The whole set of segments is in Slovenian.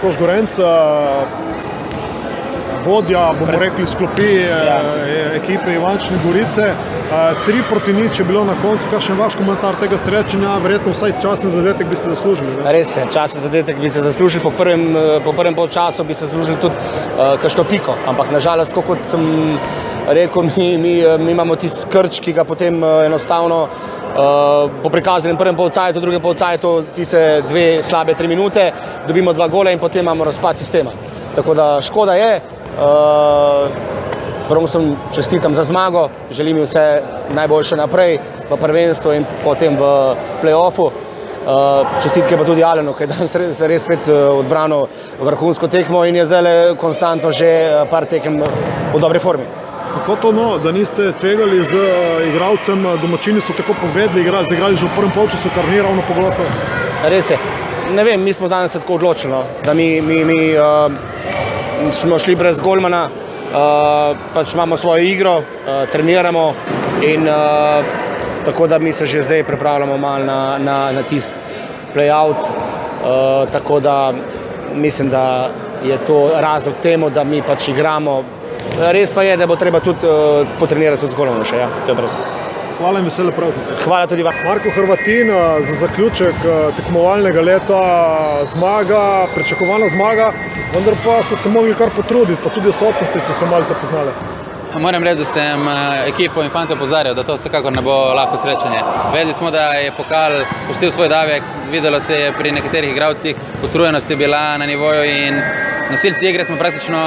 Toš Gorenc, vodja, bomo rekli, sklopi ekipe Ivančne Gorice. 3-0 je bilo na koncu. Kakšen vaš komentar tega srečanja? Verjetno vsaj časten zadetek bi se zaslužili. Ne? Res je, časten zadetek bi se zaslužili. Po prvem polčasu bi se zaslužili tudi kakšno piko. Ampak nažalost, kot sem rekel, mi imamo tisti krč, ki ga potem enostavno po prikazanem prvem polcajtu, drugem polcajtu, tiste 2 slabe 3 minute, dobimo 2 gola in potem imamo razpad sistema. Tako da škoda je. Prvenstveno čestitam za zmago, želim jim vse najboljše naprej v prvenstvu in potem v play-offu. Čestitke pa tudi Alenu, ki je danes res spet odbranil vrhunsko tekmo in je zdaj konstantno že par tekem v dobri formi. Kako to, da niste tvegali z igralcem, domačini so tako povedali, igrali že v prvem polčasu, kar ni ravno pogosto? Res je. Ne vem, mi smo danes tako odločili, da mi smo šli brez golmana, pač imamo svojo igro, treniramo in tako da mi se že zdaj pripravljamo malo na tisti play-out, tako da mislim, da je to razlog temu, da mi pač igramo. Res pa je, da bo treba tudi potrenirati tudi z golom še, ja, to je brez. Hvala in vesele praznike. Hvala tudi vam. Marko Hrvatin, za zaključek tekmovalnega leta zmaga, pričakovana zmaga, vendar pa ste se mogli kar potruditi, pa tudi odsotnosti so se malce poznali. Moram reči, da sem ekipo in fante opozarjal, da to vsekakor ne bo lahko srečanje. Vedeli smo, da je pokal pustil svoj davek, videlo se je pri nekaterih igralcih, utrujenost je bila na nivoju in nosilci igre smo praktično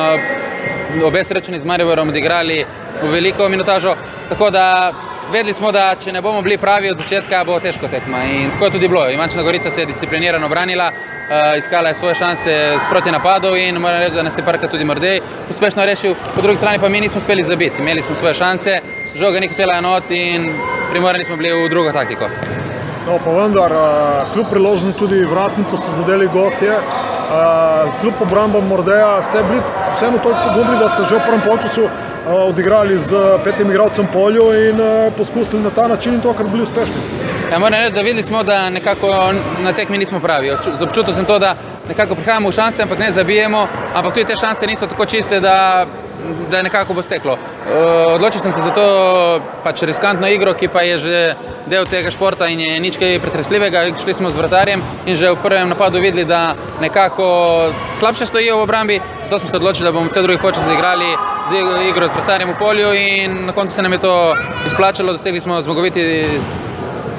obe srečani z Mariborom odigrali v veliko minutažo, tako da vedeli smo, da če ne bomo bili pravi od začetka, bo težko tekma in tako je tudi bilo. Ivančna Gorica se je disciplinirano branila, iskala je svoje šanse sproti napadov in moram reči, da nas je parkrat tudi Mordej uspešno rešil, po drugi strani pa mi nismo uspeli zabiti. Imeli smo svoje šanse, žoga ni hotela enot in primorani smo bili v drugo taktiko. No, pa vendar, kljub priložnosti tudi vratnico so zadeli gostje, kljub obrambam Mordeja ste bili vseeno toliko pogumni, da ste že v prvem polčasu odigrali z 5 igralcem polju in poskusili na ta način in to, kar bili uspešni. Ja, moram reči, da videli smo, da nekako na tekmi nismo pravi. Občutil sem to, da nekako prihajamo v šanse, ampak ne zabijemo, ampak tudi te šanse niso tako čiste, da nekako bo steklo. Odločil sem se za to pač riskantno igro, ki pa je že del tega športa in je nič kaj pretresljivega. Šli smo z vratarjem in že v prvem napadu videli, da nekako slabše stojijo v obrambi, zato smo se odločili, da bomo vse drugih polčasov igrali z igro z vratarjem v polju in na koncu se nam je to izplačalo, dosegli smo zmagoviti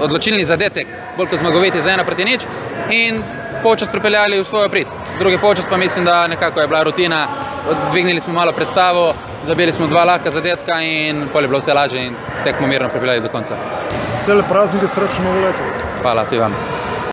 odločilni zadetek, bolj kot zmagoviti za 1-0 in polčas pripeljali v svojo prid. Drugi polčas pa mislim, da nekako je bila rutina, dvignili smo malo predstavo, zabili smo 2 lahka zadetka in pol je bilo vse lažje in tekmo mirno pripeljali do konca. Vesele praznike, srečno novo leto. Hvala, tudi vam.